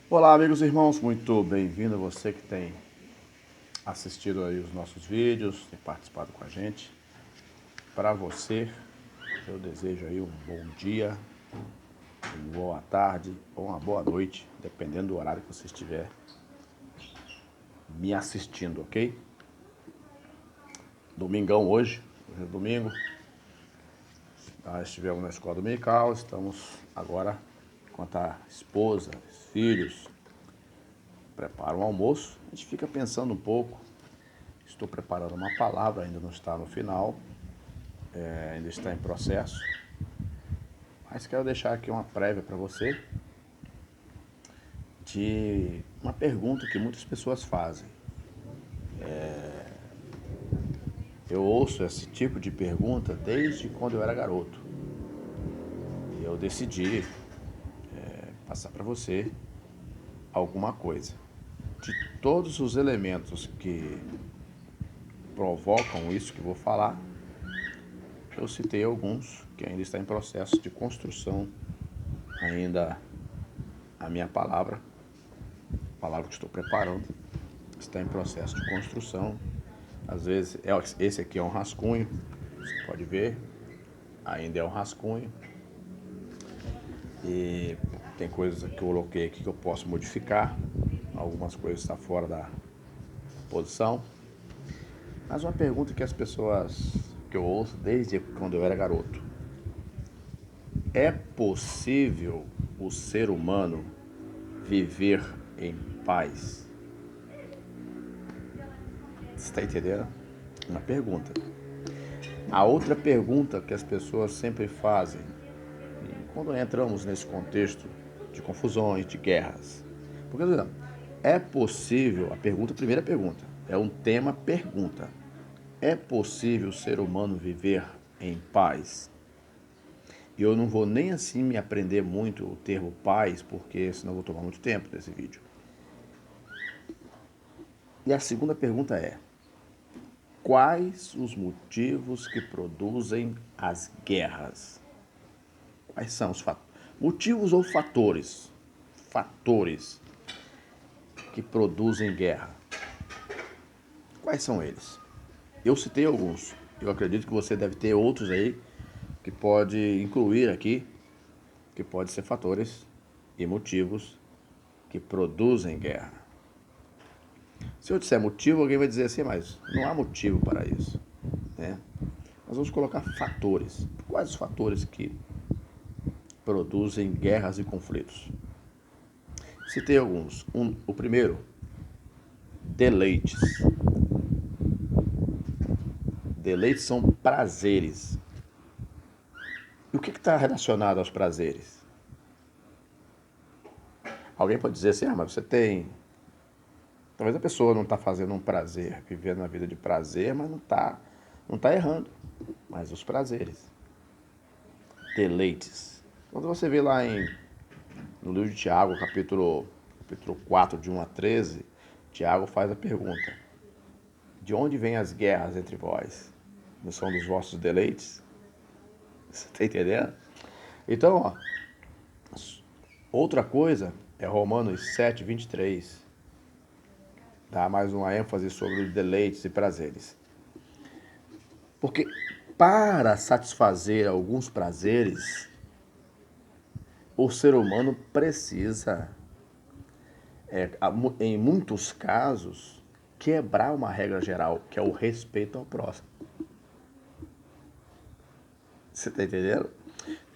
Olá, amigos e irmãos, muito bem-vindo você que tem assistido aí os nossos vídeos, tem participado com a gente. Para você, eu desejo aí um bom dia, uma boa tarde ou uma boa noite, dependendo do horário que você estiver me assistindo, ok? Domingão hoje é domingo, nós estivemos na escola dominical, estamos agora, enquanto a esposa, os filhos preparam o almoço, a gente fica pensando um pouco. Estou preparando uma palavra, ainda não está no final, ainda está em processo, mas quero deixar aqui uma prévia para você de uma pergunta que muitas pessoas fazem. Eu ouço esse tipo de pergunta desde quando eu era garoto. E eu decidi passar para você alguma coisa. De todos os elementos que provocam isso que vou falar, eu citei alguns que ainda está em processo de construção, ainda a minha palavra, a palavra que estou preparando, está em processo de construção. Às vezes, esse aqui é um rascunho, você pode ver, ainda é um rascunho. E tem coisas que eu coloquei aqui que eu posso modificar, algumas coisas estão fora da posição. Mas uma pergunta que as pessoas, que eu ouço desde quando eu era garoto: é possível o ser humano viver em paz? Você está entendendo? Uma pergunta. A outra pergunta que as pessoas sempre fazem, quando entramos nesse contexto de confusões, de guerras, porque é possível, a primeira pergunta, é um tema pergunta. É possível o ser humano viver em paz? E eu não vou nem assim me aprender muito o termo paz, porque senão eu vou tomar muito tempo desse vídeo. E a segunda pergunta é: quais os motivos que produzem as guerras? Quais são os motivos ou fatores? Fatores que produzem guerra. Quais são eles? Eu citei alguns. Eu acredito que você deve ter outros aí que pode incluir aqui, que pode ser fatores e motivos que produzem guerra. Se eu disser motivo, alguém vai dizer assim, mas não há motivo para isso, né? Nós vamos colocar fatores. Quais os fatores que produzem guerras e conflitos? Citei alguns. O primeiro, deleites. Deleites são prazeres. E o que está relacionado aos prazeres? Alguém pode dizer assim, mas você tem... Talvez a pessoa não está fazendo um prazer, vivendo uma vida de prazer, mas não tá errando. Mas os prazeres. Deleites. Quando você vê lá no livro de Tiago, capítulo 4, de 1 a 13, Tiago faz a pergunta: de onde vêm as guerras entre vós? Não são dos vossos deleites? Você está entendendo? Então, outra coisa é Romanos 7, 23. Dá mais uma ênfase sobre os deleites e prazeres. Porque para satisfazer alguns prazeres, o ser humano precisa, em muitos casos, quebrar uma regra geral, que é o respeito ao próximo. Você está entendendo?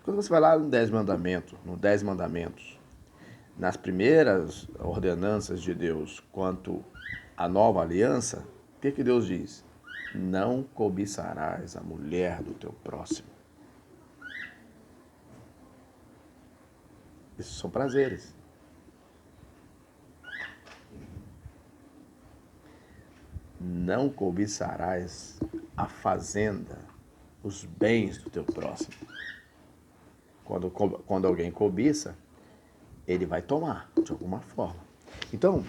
Quando você vai lá no 10 Mandamentos, nas primeiras ordenanças de Deus quanto à nova aliança, o que Deus diz? Não cobiçarás a mulher do teu próximo. Isso são prazeres. Não cobiçarás a fazenda, os bens do teu próximo. Quando alguém cobiça, ele vai tomar, de alguma forma. Então,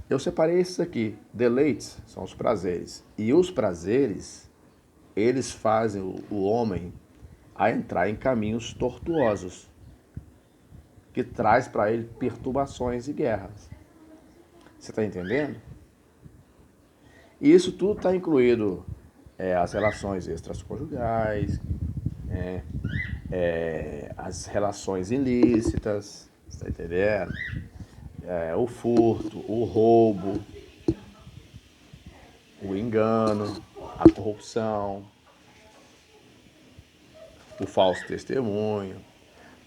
eu separei esses aqui. Deleites são os prazeres. E os prazeres, eles fazem o homem a entrar em caminhos tortuosos. que traz para ele perturbações e guerras. Você está entendendo? E isso tudo está incluído as relações extraconjugais, as relações ilícitas, você está entendendo? O furto, o roubo, o engano, a corrupção, o falso testemunho.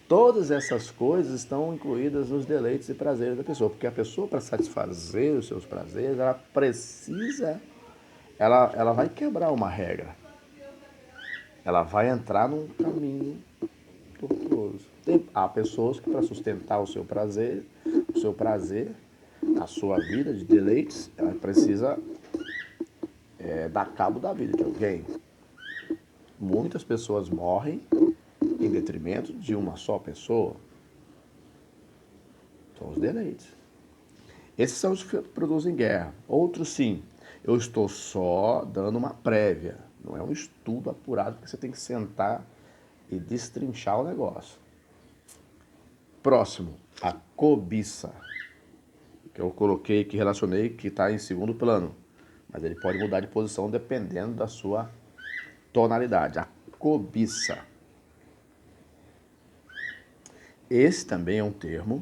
Todas essas coisas estão incluídas nos deleites e prazeres da pessoa, porque a pessoa, para satisfazer os seus prazeres, ela precisa, ela vai quebrar uma regra. Ela vai entrar num caminho tortuoso. Há pessoas que, para sustentar o seu prazer, a sua vida de deleites, ela precisa dar cabo da vida de alguém. Muitas pessoas morrem em detrimento de uma só pessoa. São os deleites. Esses são os que produzem guerra. Outros, sim. Eu estou só dando uma prévia. Não é um estudo apurado, porque você tem que sentar e destrinchar o negócio. Próximo, a cobiça. Que eu coloquei, que relacionei, que está em segundo plano. Mas ele pode mudar de posição dependendo da sua tonalidade. A cobiça. Esse também é um termo,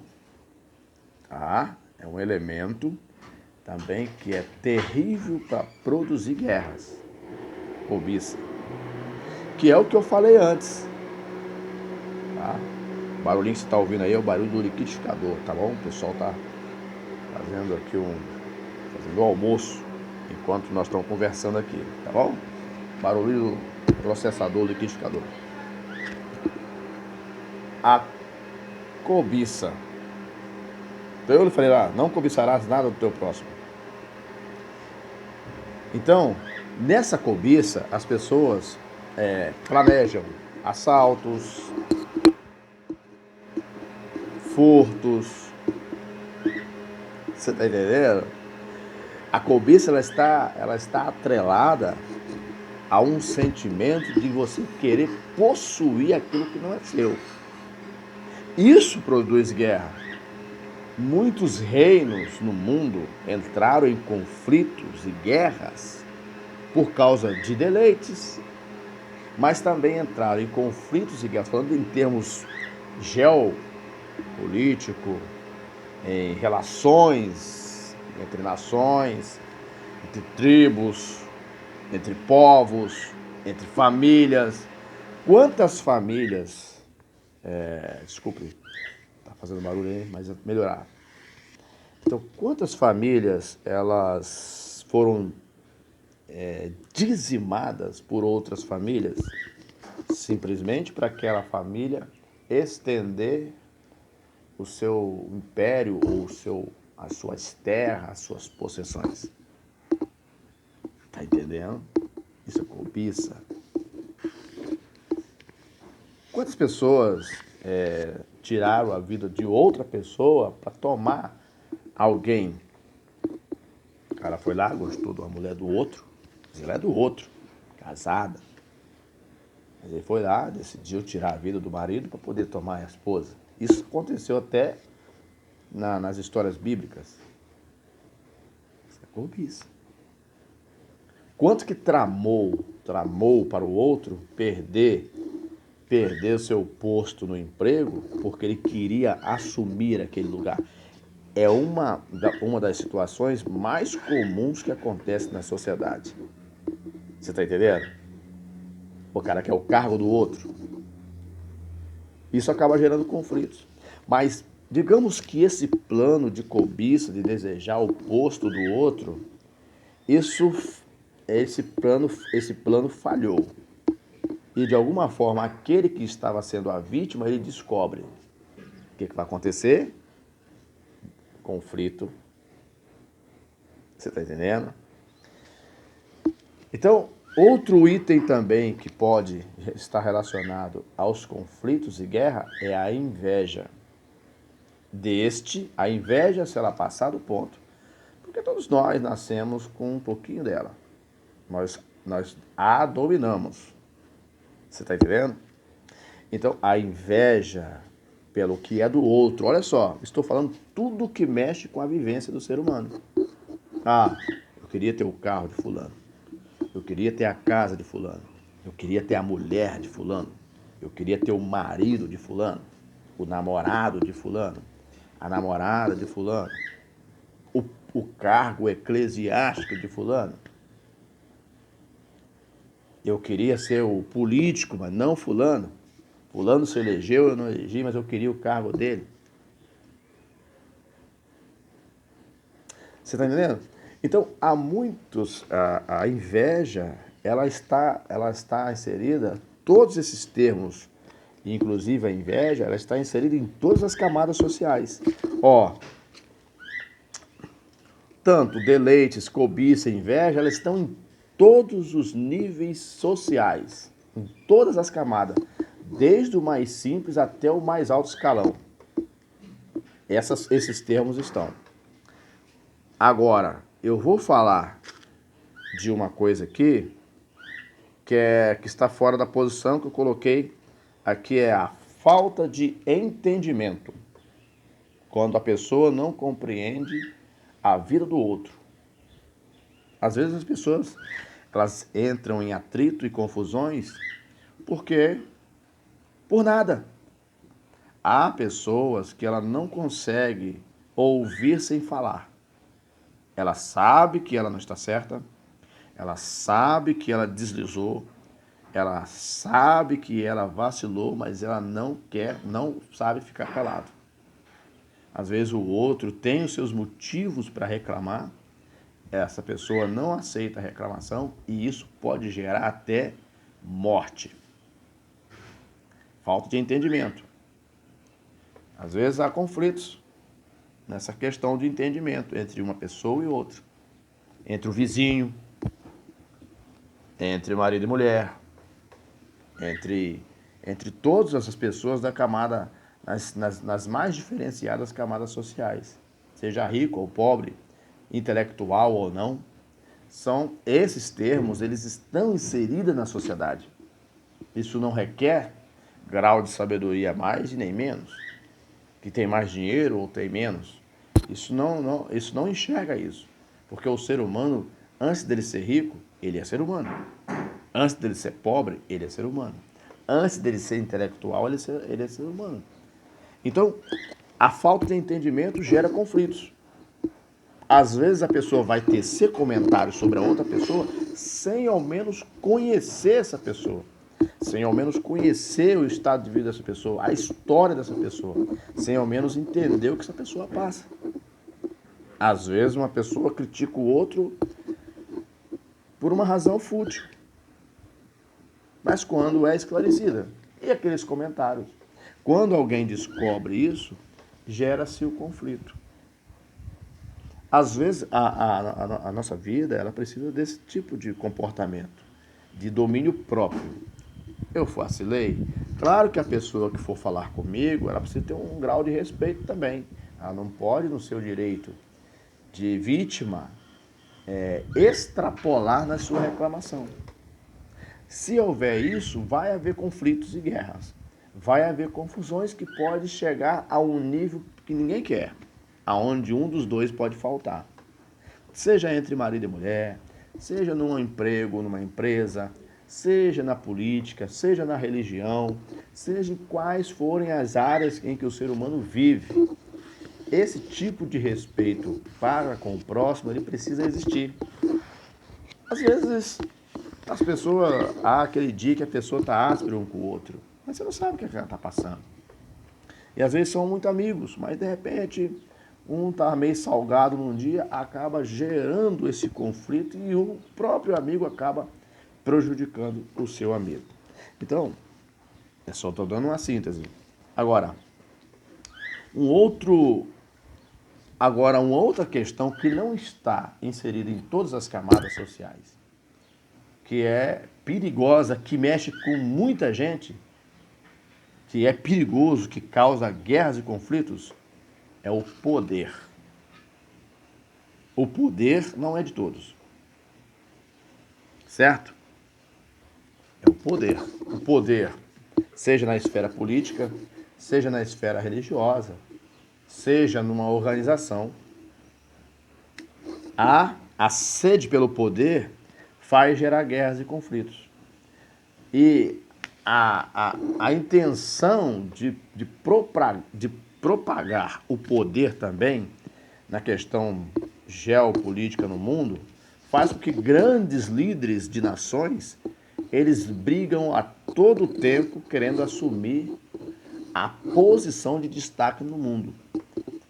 tá? É um elemento também que é terrível para produzir guerras. Cobiça. Que é o que eu falei antes. Tá? O barulhinho que você está ouvindo aí é o barulho do liquidificador, tá bom? O pessoal tá fazendo aqui fazendo o almoço enquanto nós estamos conversando aqui, tá bom? Barulho do processador liquidificador. A cobiça. Então eu falei lá, não cobiçarás nada do teu próximo. Então, nessa cobiça, as pessoas planejam assaltos, furtos. Você tá entendendo? A cobiça ela está atrelada a um sentimento de você querer possuir aquilo que não é seu. Isso produz guerra. Muitos reinos no mundo entraram em conflitos e guerras por causa de deleites, mas também entraram em conflitos e guerras, falando em termos geopolítico, em relações entre nações, entre tribos, entre povos, entre famílias. Quantas famílias... desculpe, tá fazendo barulho aí, mas melhorar. Então, quantas famílias elas foram dizimadas por outras famílias, simplesmente para aquela família estender o seu império ou as suas terras, as suas possessões. Tá entendendo? Isso é cobiça. Quantas pessoas tiraram a vida de outra pessoa para tomar alguém? O cara foi lá, gostou de uma mulher do outro, mas ela é do outro, casada. Mas ele foi lá, decidiu tirar a vida do marido para poder tomar a esposa. Isso aconteceu até nas histórias bíblicas. Isso é cobiça. Quanto que tramou para o outro perder o seu posto no emprego porque ele queria assumir aquele lugar. É uma das situações mais comuns que acontece na sociedade. Você está entendendo? O cara quer o cargo do outro. Isso acaba gerando conflitos. Mas digamos que esse plano de cobiça, de desejar o posto do outro, esse plano falhou. E de alguma forma aquele que estava sendo a vítima, ele descobre. O que vai acontecer? Conflito. Você está entendendo? Então, outro item também que pode estar relacionado aos conflitos e guerra é a inveja. A inveja, se ela passar do ponto, porque todos nós nascemos com um pouquinho dela. Nós a dominamos. Você está entendendo? Então, a inveja pelo que é do outro. Olha só, estou falando tudo que mexe com a vivência do ser humano. Ah, eu queria ter o carro de fulano. Eu queria ter a casa de fulano. Eu queria ter a mulher de fulano. Eu queria ter o marido de fulano. O namorado de fulano. A namorada de fulano. O, o cargo eclesiástico de fulano. Eu queria ser o político, mas não fulano. Fulano se elegeu, eu não elegi, mas eu queria o cargo dele. Você está entendendo? Então, há muitos, a inveja, ela está inserida, todos esses termos, inclusive a inveja, ela está inserida em todas as camadas sociais. Ó, tanto deleites, cobiça, inveja, elas estão em todos os níveis sociais, em todas as camadas, desde o mais simples até o mais alto escalão. Esses termos estão. Agora, eu vou falar de uma coisa aqui que está fora da posição que eu coloquei aqui, é a falta de entendimento. Quando a pessoa não compreende a vida do outro. Às vezes as pessoas elas entram em atrito e confusões porque por nada. Há pessoas que ela não consegue ouvir sem falar. Ela sabe que ela não está certa, ela sabe que ela deslizou, ela sabe que ela vacilou, mas ela não quer, não sabe ficar calado. Às vezes o outro tem os seus motivos para reclamar, essa pessoa não aceita a reclamação e isso pode gerar até morte. Falta de entendimento. Às vezes há conflitos nessa questão de entendimento entre uma pessoa e outra. Entre o vizinho, entre marido e mulher, entre todas essas pessoas da camada, nas mais diferenciadas camadas sociais. Seja rico ou pobre, intelectual ou não, são esses termos, eles estão inseridos na sociedade. Isso não requer grau de sabedoria mais e nem menos, que tem mais dinheiro ou tem menos. Isso não enxerga isso, porque o ser humano, antes dele ser rico, ele é ser humano. Antes dele ser pobre, ele é ser humano. Antes dele ser intelectual, ele é ser humano. Então, a falta de entendimento gera conflitos. Às vezes a pessoa vai tecer comentários sobre a outra pessoa sem ao menos conhecer essa pessoa. Sem ao menos conhecer o estado de vida dessa pessoa, a história dessa pessoa. Sem ao menos entender o que essa pessoa passa. Às vezes uma pessoa critica o outro por uma razão fútil. Mas quando é esclarecida. E aqueles comentários? Quando alguém descobre isso, gera-se o conflito. Às vezes, a nossa vida ela precisa desse tipo de comportamento, de domínio próprio. Eu vacilei? Claro que a pessoa que for falar comigo, ela precisa ter um grau de respeito também. Ela não pode, no seu direito de vítima, extrapolar na sua reclamação. Se houver isso, vai haver conflitos e guerras. Vai haver confusões que pode chegar a um nível que ninguém quer, aonde um dos dois pode faltar. Seja entre marido e mulher, seja num emprego, numa empresa, seja na política, seja na religião, seja em quais forem as áreas em que o ser humano vive. Esse tipo de respeito para com o próximo, ele precisa existir. Às vezes, as pessoas, há aquele dia que a pessoa está áspera um com o outro, mas você não sabe o que ela está passando. E às vezes são muito amigos, mas de repente um está meio salgado num dia, acaba gerando esse conflito e o próprio amigo acaba prejudicando o seu amigo. Então, eu só estou dando uma síntese. Agora, uma outra questão que não está inserida em todas as camadas sociais, que é perigosa, que mexe com muita gente, que é perigoso, que causa guerras e conflitos, é o poder. O poder não é de todos. Certo? É o poder. O poder, seja na esfera política, seja na esfera religiosa, seja numa organização, a sede pelo poder faz gerar guerras e conflitos. E a intenção de propagar o poder também, na questão geopolítica no mundo, faz com que grandes líderes de nações, eles brigam a todo tempo querendo assumir a posição de destaque no mundo,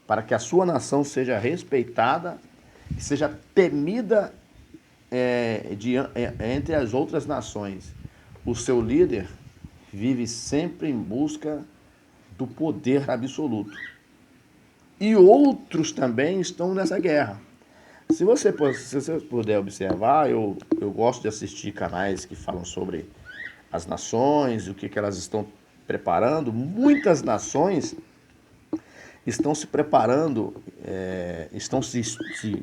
para que a sua nação seja respeitada e seja temida entre as outras nações. O seu líder vive sempre em busca do poder absoluto. E outros também estão nessa guerra. Se você puder observar, eu gosto de assistir canais que falam sobre as nações, o que elas estão preparando. Muitas nações estão se preparando, estão se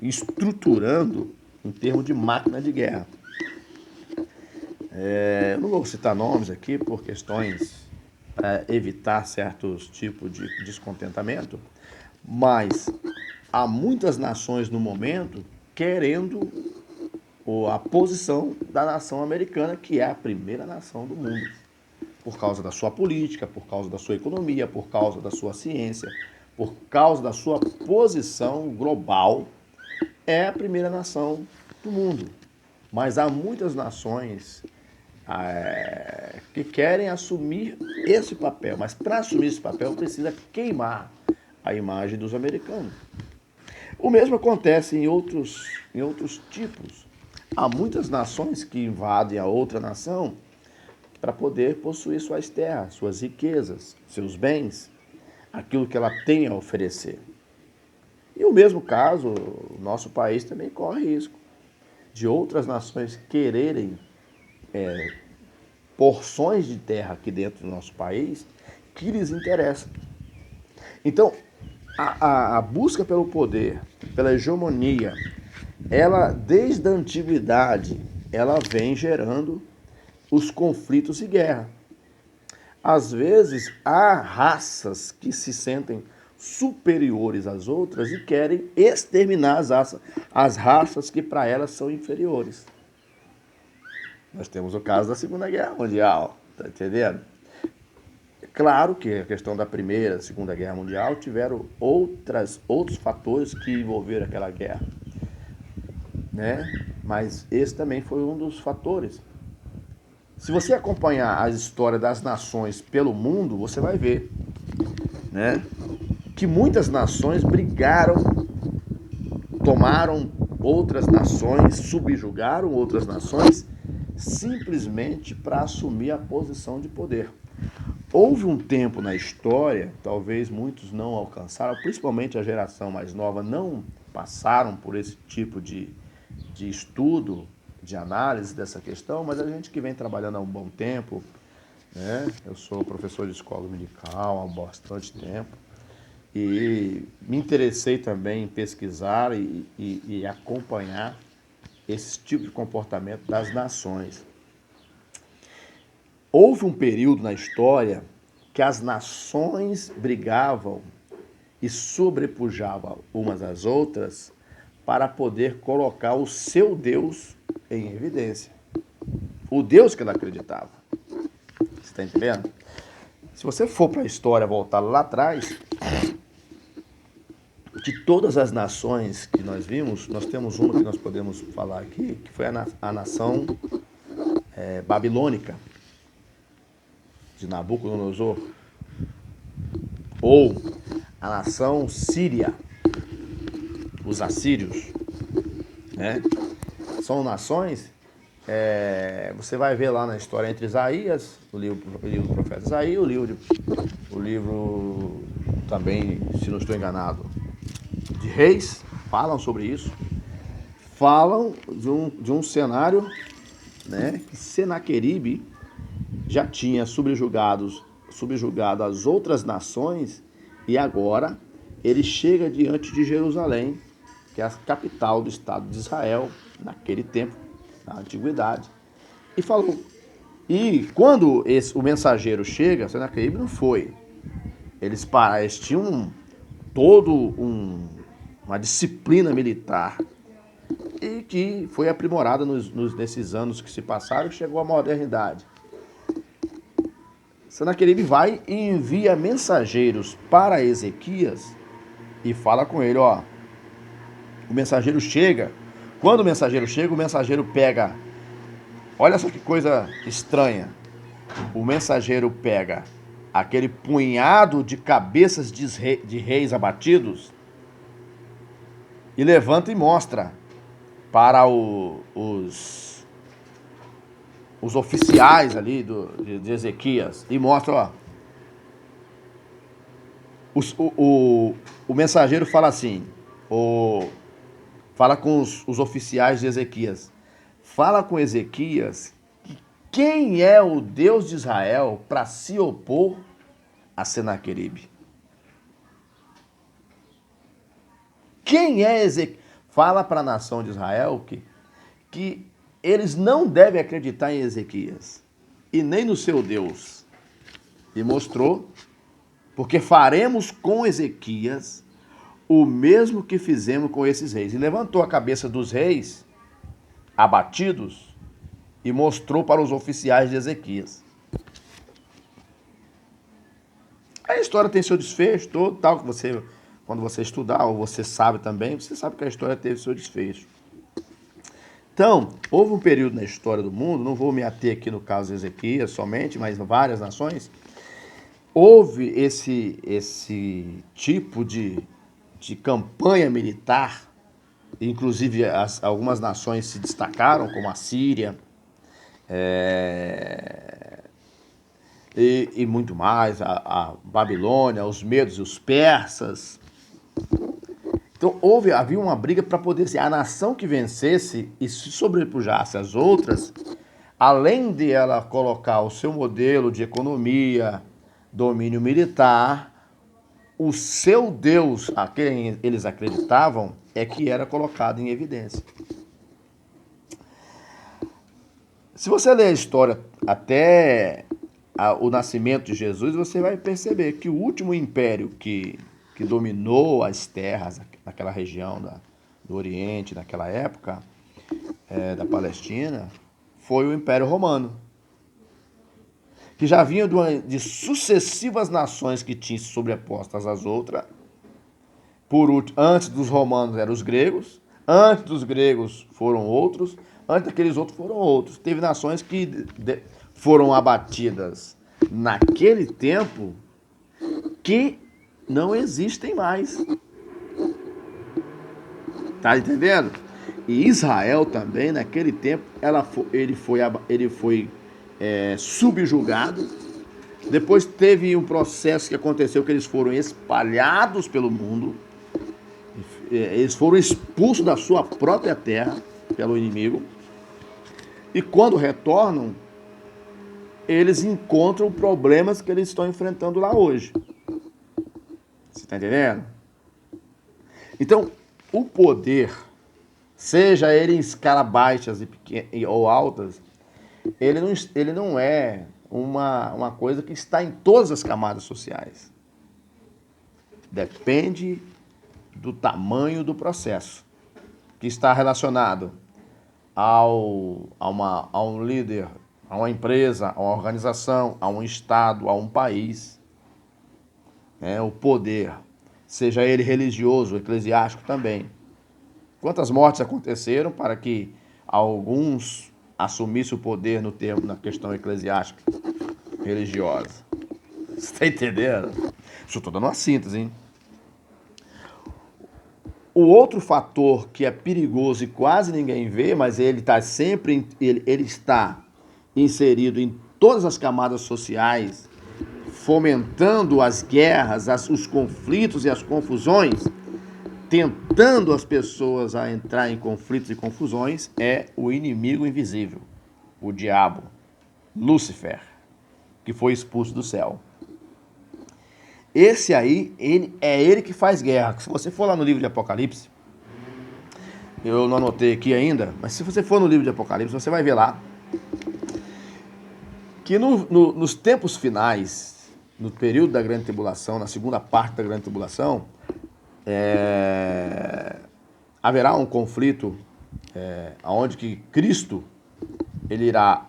estruturando em termos de máquina de guerra. Eu não vou citar nomes aqui por questões para evitar certos tipos de descontentamento, mas há muitas nações no momento querendo a posição da nação americana, que é a primeira nação do mundo, por causa da sua política, por causa da sua economia, por causa da sua ciência, por causa da sua posição global, é a primeira nação do mundo. Mas há muitas nações que querem assumir esse papel, mas para assumir esse papel precisa queimar a imagem dos americanos. O mesmo acontece em outros tipos. Há muitas nações que invadem a outra nação para poder possuir suas terras, suas riquezas, seus bens, aquilo que ela tem a oferecer. E o mesmo caso, o nosso país também corre risco de outras nações quererem porções de terra aqui dentro do nosso país que lhes interessam. Então, a busca pelo poder, pela hegemonia, ela, desde a antiguidade, ela vem gerando os conflitos e guerra. Às vezes, há raças que se sentem superiores às outras e querem exterminar as raças que para elas são inferiores. Nós temos o caso da Segunda Guerra Mundial, tá entendendo? Claro que a questão da Primeira, Segunda Guerra Mundial tiveram outros fatores que envolveram aquela guerra, né? Mas esse também foi um dos fatores. Se você acompanhar a história das nações pelo mundo, você vai ver, né, que muitas nações brigaram, tomaram outras nações, subjugaram outras nações, simplesmente para assumir a posição de poder. Houve um tempo na história, talvez muitos não alcançaram, principalmente a geração mais nova, não passaram por esse tipo de estudo, de análise dessa questão, mas a gente que vem trabalhando há um bom tempo, né? Eu sou professor de escola dominical há bastante tempo e me interessei também em pesquisar e acompanhar esse tipo de comportamento das nações. Houve um período na história que as nações brigavam e sobrepujavam umas às outras para poder colocar o seu Deus em evidência. O Deus que ela acreditava. Você está entendendo? Se você for para a história, voltar lá atrás, de todas as nações que nós vimos, nós temos uma que nós podemos falar aqui, que foi a nação babilônica, de Nabucodonosor, ou a nação síria, os assírios, né? São nações, você vai ver lá na história entre Isaías, o livro do profeta Isaías, o livro também, se não estou enganado, de Reis, falam sobre isso, falam de um cenário, né, que Senaqueribe já tinha subjugado as outras nações e agora ele chega diante de Jerusalém, que é a capital do Estado de Israel, naquele tempo, na antiguidade, e falou. E quando o mensageiro chega, Senaqueribe não foi eles tinham todo uma disciplina militar e que foi aprimorada nesses anos que se passaram e chegou à modernidade. Senaqueribe vai e envia mensageiros para Ezequias e fala com ele, ó, o mensageiro chega. Quando o mensageiro pega, olha só que coisa estranha, o mensageiro pega aquele punhado de cabeças de reis abatidos e levanta e mostra para os oficiais ali de Ezequias e mostra, ó, o mensageiro fala assim, fala com os oficiais de Ezequias, fala com Ezequias que quem é o Deus de Israel para se opor a Senaqueribe. Quem é Ezequias? Fala para a nação de Israel que eles não devem acreditar em Ezequias e nem no seu Deus. E mostrou, porque faremos com Ezequias o mesmo que fizemos com esses reis. E levantou a cabeça dos reis abatidos e mostrou para os oficiais de Ezequias. A história tem seu desfecho todo, tal, que você, quando você estudar, ou você sabe também, você sabe que a história teve seu desfecho. Então, houve um período na história do mundo, não vou me ater aqui no caso de Ezequias somente, mas em várias nações, houve esse tipo de campanha militar, inclusive algumas nações se destacaram, como a Síria, e muito mais, a Babilônia, os medos e os persas. Então havia uma briga para poder ser a nação que vencesse e se sobrepujasse às outras, além de ela colocar o seu modelo de economia, domínio militar, o seu Deus, a quem eles acreditavam, é que era colocado em evidência. Se você ler a história até o nascimento de Jesus, você vai perceber que o último império que dominou as terras naquela região do Oriente, naquela época, da Palestina, foi o Império Romano, que já vinha de sucessivas nações que tinham se sobrepostas às outras. Antes dos romanos eram os gregos, antes dos gregos foram outros, antes daqueles outros foram outros. Teve nações que foram abatidas naquele tempo que não existem mais. Tá entendendo? E Israel também, naquele tempo, ele foi subjugado. Depois teve um processo que aconteceu que eles foram espalhados pelo mundo. Eles foram expulsos da sua própria terra pelo inimigo. E quando retornam, eles encontram problemas que eles estão enfrentando lá hoje. Você está entendendo? Então, o poder, seja ele em escala baixas ou altas, ele não é uma coisa que está em todas as camadas sociais. Depende do tamanho do processo, que está relacionado a um líder, a uma empresa, a uma organização, a um estado, a um país. O poder, seja ele religioso, eclesiástico também. Quantas mortes aconteceram para que alguns assumissem o poder na questão eclesiástica, religiosa? Você está entendendo? Isso estou dando uma síntese, hein? O outro fator que é perigoso e quase ninguém vê, mas ele está sempre, ele está inserido em todas as camadas sociais, fomentando as guerras, os conflitos e as confusões, tentando as pessoas a entrar em conflitos e confusões, é o inimigo invisível, o diabo, Lúcifer, que foi expulso do céu. Esse aí, ele que faz guerra. Se você for lá no livro de Apocalipse, eu não anotei aqui ainda, mas se você for no livro de Apocalipse, você vai ver lá que nos tempos finais, no período da grande tribulação, na segunda parte da grande tribulação, haverá um conflito onde que Cristo ele irá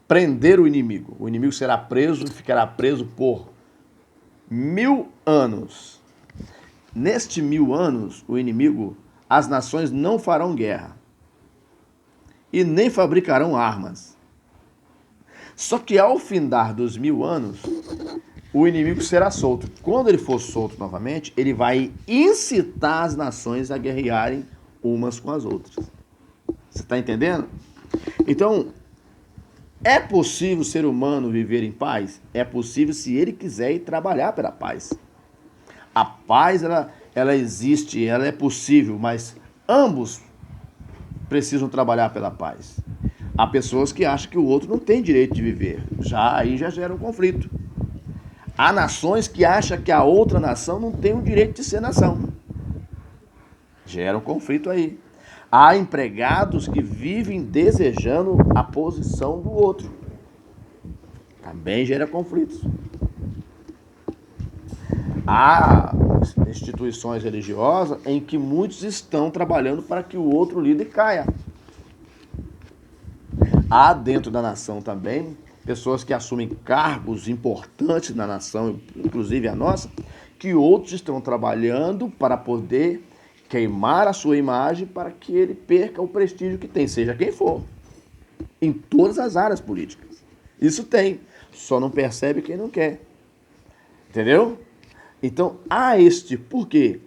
prender o inimigo. O inimigo será preso e ficará preso por 1000 anos. Neste 1000 anos, o inimigo, as nações não farão guerra e nem fabricarão armas. Só que ao findar dos 1000 anos, o inimigo será solto. Quando ele for solto novamente, ele vai incitar as nações a guerrearem umas com as outras. Você está entendendo? Então, é possível o ser humano viver em paz? É possível se ele quiser ir trabalhar pela paz. A paz, ela existe, ela é possível, mas ambos precisam trabalhar pela paz. Há pessoas que acham que o outro não tem direito de viver. Aí já gera um conflito. Há nações que acham que a outra nação não tem o direito de ser nação. Gera um conflito aí. Há empregados que vivem desejando a posição do outro. Também gera conflitos. Há instituições religiosas em que muitos estão trabalhando para que o outro líder caia. Há dentro da nação também pessoas que assumem cargos importantes na nação, inclusive a nossa, que outros estão trabalhando para poder queimar a sua imagem para que ele perca o prestígio que tem, seja quem for, em todas as áreas políticas. Isso tem, só não percebe quem não quer. Entendeu? Então, há por quê?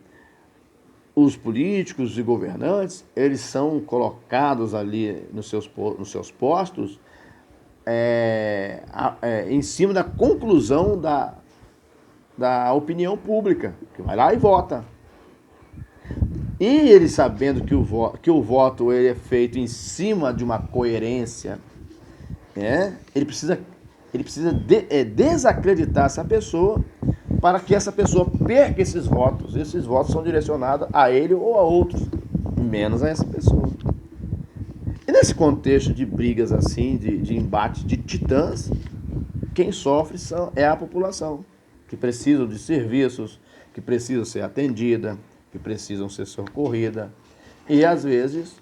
Os políticos e governantes, eles são colocados ali nos seus postos em cima da conclusão da opinião pública, que vai lá e vota. E ele sabendo que o voto ele é feito em cima de uma coerência, ele precisa desacreditar essa pessoa para que essa pessoa perca esses votos. Esses votos são direcionados a ele ou a outros, menos a essa pessoa. E nesse contexto de brigas assim, de embate de titãs, quem sofre é a população, que precisa de serviços, que precisa ser atendida, que precisam ser socorrida. E às vezes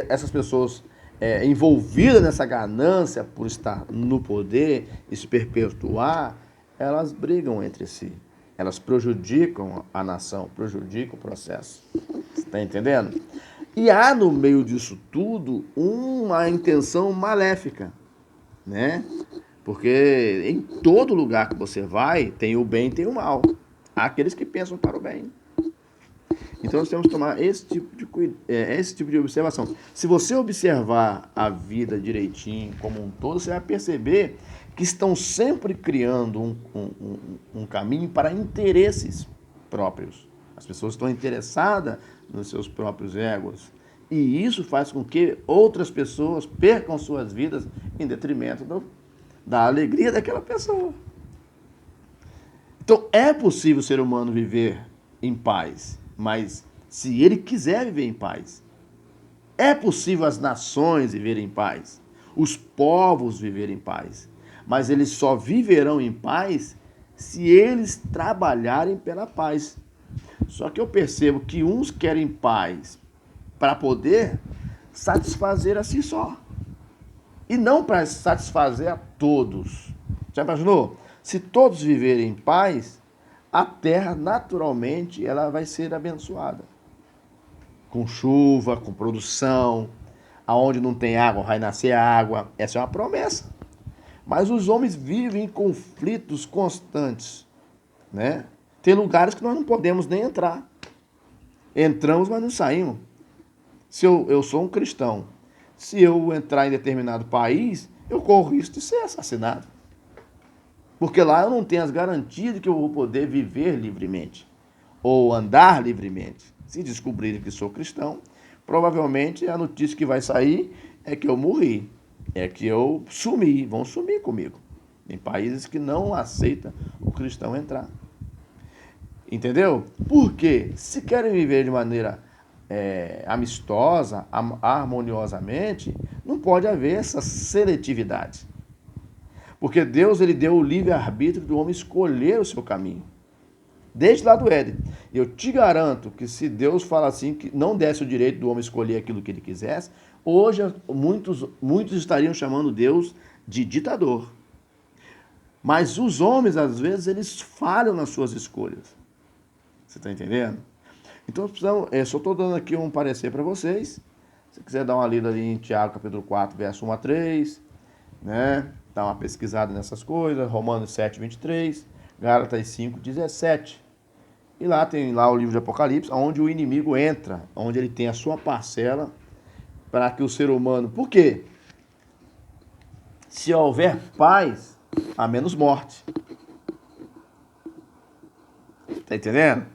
essas pessoas envolvidas nessa ganância por estar no poder e se perpetuar, elas brigam entre si. Elas prejudicam a nação, prejudicam o processo. Você está entendendo? E há no meio disso tudo uma intenção maléfica, né? Porque em todo lugar que você vai, tem o bem e tem o mal. Há aqueles que pensam para o bem. Então nós temos que tomar esse tipo de observação. Se você observar a vida direitinho, como um todo, você vai perceber que estão sempre criando um caminho para interesses próprios. As pessoas estão interessadas nos seus próprios egos. E isso faz com que outras pessoas percam suas vidas em detrimento da alegria daquela pessoa. Então é possível o ser humano viver em paz, mas se ele quiser viver em paz. É possível as nações viverem em paz, os povos viverem em paz, mas eles só viverão em paz se eles trabalharem pela paz. Só que eu percebo que uns querem paz para poder satisfazer a si só, e não para satisfazer a todos. Já imaginou? Se todos viverem em paz, a terra naturalmente ela vai ser abençoada. Com chuva, com produção, aonde não tem água vai nascer água. Essa é uma promessa. Mas os homens vivem em conflitos constantes, né? Tem lugares que nós não podemos nem entrar. Entramos, mas não saímos. Se eu sou um cristão, se eu entrar em determinado país, eu corro risco de ser assassinado. Porque lá eu não tenho as garantias de que eu vou poder viver livremente ou andar livremente. Se descobrirem que sou cristão, provavelmente a notícia que vai sair é que eu morri, é que eu sumi, vão sumir comigo. Em países que não aceitam o cristão entrar. Entendeu? Porque se querem viver de maneira amistosa, harmoniosamente, não pode haver essa seletividade. Porque Deus, ele deu o livre-arbítrio do homem escolher o seu caminho. Desde lá do Éden. Eu te garanto que se Deus fala assim, que não desse o direito do homem escolher aquilo que ele quisesse, hoje muitos estariam chamando Deus de ditador. Mas os homens, às vezes, eles falham nas suas escolhas. Você está entendendo? Então, eu só estou dando aqui um parecer para vocês. Se quiser dar uma lida ali em Tiago, capítulo 4, verso 1 a 3, né? Dar uma pesquisada nessas coisas. Romanos 7, 23, Gálatas 5, 17. E lá tem lá o livro de Apocalipse, onde o inimigo entra, onde ele tem a sua parcela para que o ser humano... Por quê? Se houver paz, há menos morte. Tá entendendo?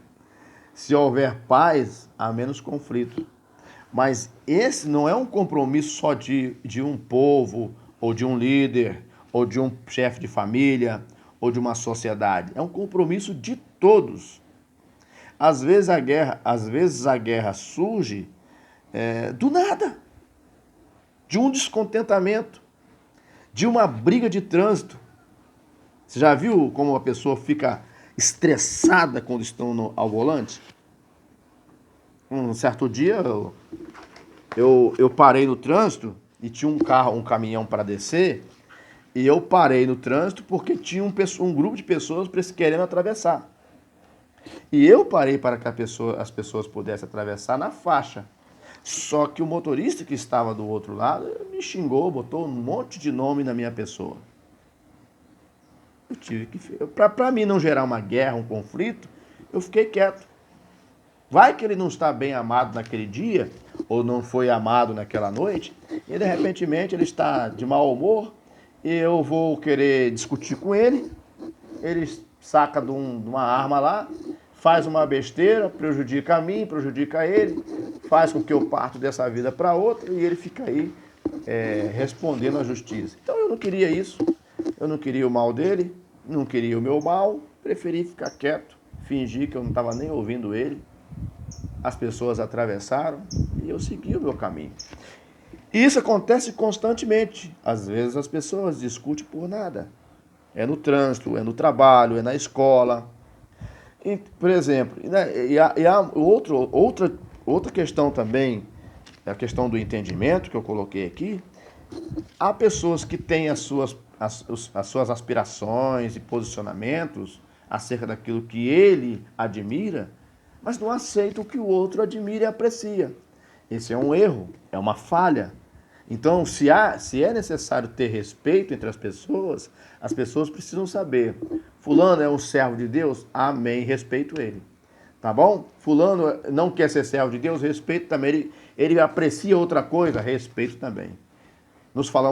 Se houver paz, há menos conflito. Mas esse não é um compromisso só de um povo, ou de um líder, ou de um chefe de família, ou de uma sociedade. É um compromisso de todos. Às vezes a guerra surge do nada, de um descontentamento, de uma briga de trânsito. Você já viu como a pessoa fica estressada quando estão ao volante? Um certo dia eu parei no trânsito e tinha um caminhão para descer, e eu parei no trânsito porque tinha um grupo de pessoas querendo atravessar. E eu parei para que as pessoas pudessem atravessar na faixa. Só que o motorista que estava do outro lado me xingou, botou um monte de nome na minha pessoa. Eu tive que... Para mim não gerar uma guerra, um conflito, eu fiquei quieto. Vai que ele não está bem amado naquele dia, ou não foi amado naquela noite, e de repente ele está de mau humor, e eu vou querer discutir com ele, ele saca de uma arma lá, faz uma besteira, prejudica a mim, prejudica ele, faz com que eu parto dessa vida para outra, e ele fica aí respondendo à justiça. Então eu não queria isso, eu não queria o mal dele, não queria o meu mal, preferi ficar quieto, fingir que eu não estava nem ouvindo ele. As pessoas atravessaram e eu segui o meu caminho. Isso acontece constantemente. Às vezes as pessoas discutem por nada. É no trânsito, é no trabalho, é na escola. E, por exemplo, outra questão também, a questão do entendimento que eu coloquei aqui. Há pessoas que têm as suas aspirações e posicionamentos acerca daquilo que ele admira, mas não aceitam o que o outro admira e aprecia. Esse é um erro, é uma falha. Então, se é necessário ter respeito entre as pessoas precisam saber: fulano é um servo de Deus? Amém, respeito ele. Tá bom? Fulano não quer ser servo de Deus? Respeito também. Ele aprecia outra coisa? Respeito também. Nos falamos